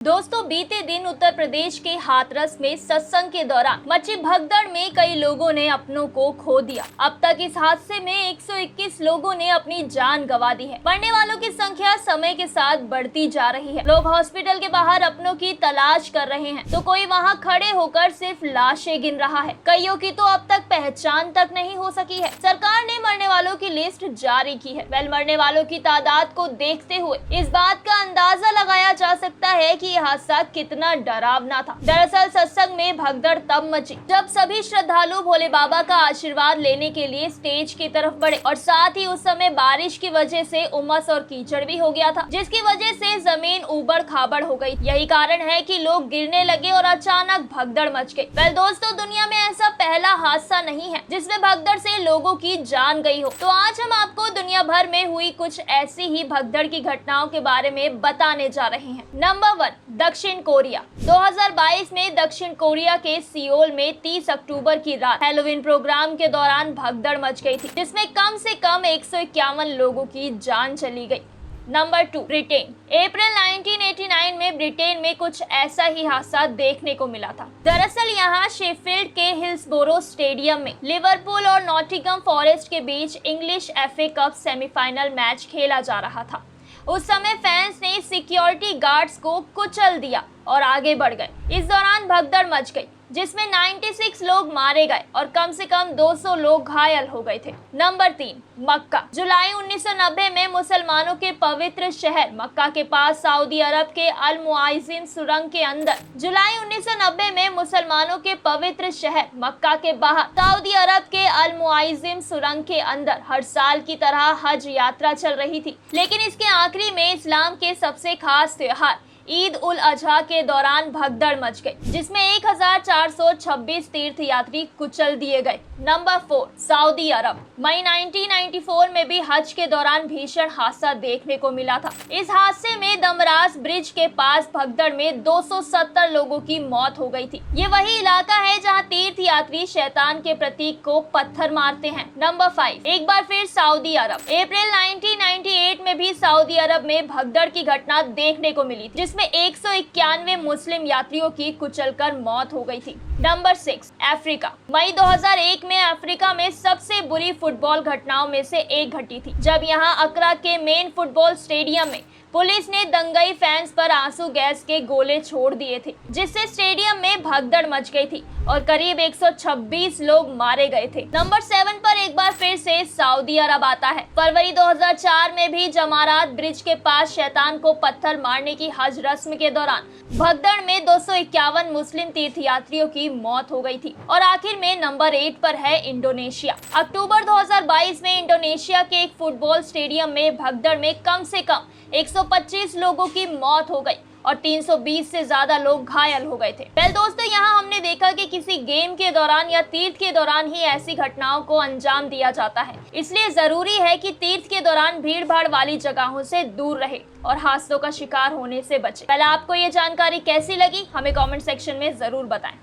दोस्तों, बीते दिन उत्तर प्रदेश के हाथरस में सत्संग के दौरान मची भगदड़ में कई लोगों ने अपनों को खो दिया। अब तक इस हादसे में 121 लोगों ने अपनी जान गंवा दी है। मरने वालों की संख्या समय के साथ बढ़ती जा रही है। लोग हॉस्पिटल के बाहर अपनों की तलाश कर रहे हैं, तो कोई वहां खड़े होकर सिर्फ लाशें गिन रहा है। कईयों की तो अब तक पहचान तक नहीं हो सकी है। सरकार ने मरने वालों की लिस्ट जारी की है। मरने वालों की तादाद को देखते हुए इस बात का अंदाजा लगाया जा सकता है कि यह हादसा कितना डरावना था। दरअसल सत्संग में भगदड़ तब मची जब सभी श्रद्धालु भोले बाबा का आशीर्वाद लेने के लिए स्टेज की तरफ बढ़े और साथ ही उस समय बारिश की वजह से उमस और कीचड़ भी हो गया था, जिसकी वजह से जमीन उबड़ खाबड़ हो गई। यही कारण है कि लोग गिरने लगे और अचानक भगदड़ मच गई। दोस्तों, दुनिया में ऐसा पहला हादसा नहीं है जिसमें भगदड़ से लोगों की जान गई हो। तो आज हम आपको दुनिया भर में हुई कुछ ऐसी ही भगदड़ की घटनाओं के बारे में बताने जा रहे हैं। नंबर 1, दक्षिण कोरिया। 2022 में दक्षिण कोरिया के सियोल में 30 अक्टूबर की रात हैलोवीन प्रोग्राम के दौरान भगदड़ मच गई थी, जिसमें कम से कम 151 लोगों की जान चली गई। Number 2, Britain. अप्रैल 1989 में ब्रिटेन में कुछ ऐसा ही हादसा देखने को मिला था। दरअसल यहाँ शेफील्ड के हिल्सबोरो स्टेडियम में लिवरपूल और नॉटिंघम फॉरेस्ट के बीच English FA cup semifinal match खेला जा रहा था। उस समय फैंस ने सिक्योरिटी गार्ड्स को कुचल दिया और आगे बढ़ गए। इस दौरान भगदड़ मच गई, जिसमें 96 लोग मारे गए और कम से कम 200 लोग घायल हो गए थे। नंबर 3, मक्का। जुलाई 1990 में मुसलमानों के पवित्र शहर मक्का के पास सऊदी अरब के अल मुआज़िम सुरंग के अंदर जुलाई 1990 में मुसलमानों के पवित्र शहर मक्का के बाहर सऊदी अरब के अल मुआज़िम सुरंग के अंदर हर साल की तरह हज यात्रा चल रही थी। लेकिन इसके आखिरी में इस्लाम के सबसे खास त्योहार ईद उल अजहा के दौरान भगदड़ मच गई, जिसमें 1426 तीर्थयात्री कुचल दिए गए। नंबर 4, सऊदी अरब। मई 1994 में भी हज के दौरान भीषण हादसा देखने को मिला था। इस हादसे में दमरास ब्रिज के पास भगदड़ में 270 लोगों की मौत हो गई थी। ये वही इलाका है जहां तीर्थयात्री शैतान के प्रतीक को पत्थर मारते हैं। नंबर 5, एक बार फिर सऊदी अरब। अप्रैल 1998 में भी सऊदी अरब में भगदड़ की घटना देखने को मिली, जिसमें 191 मुस्लिम यात्रियों की कुचलकर मौत हो गई थी। Number 6, Africa. मई 2001 में अफ्रीका में सबसे बुरी फुटबॉल घटनाओं में से एक घटी थी, जब यहां अक्रा के मेन फुटबॉल स्टेडियम में पुलिस ने दंगई फैंस पर आंसू गैस के गोले छोड़ दिए थे, जिससे स्टेडियम में भगदड़ मच गई थी और करीब 126 लोग मारे गए थे। नंबर 7 पर एक बार फिर से सऊदी अरब आता है। फरवरी 2004 में भी जमारात ब्रिज के पास शैतान को पत्थर मारने की हज रस्म के दौरान भगदड़ में 251 मुस्लिम तीर्थयात्रियों की मौत हो गई थी। और आखिर में नंबर 8 पर है इंडोनेशिया। अक्टूबर 2022 में इंडोनेशिया के एक फुटबॉल स्टेडियम में भगदड़ में कम से कम 125 लोगों की मौत हो गई और 320 से ज्यादा लोग घायल हो गए थे। दोस्तों, यहाँ हमने देखा कि किसी गेम के दौरान या तीर्थ के दौरान ही ऐसी घटनाओं को अंजाम दिया जाता है। इसलिए जरूरी है कि तीर्थ के दौरान भीड़ भाड़ वाली जगहों से दूर रहे और हादसों का शिकार होने से बचे। आपको ये जानकारी कैसी लगी, हमें कमेंट सेक्शन में जरूर बताएं।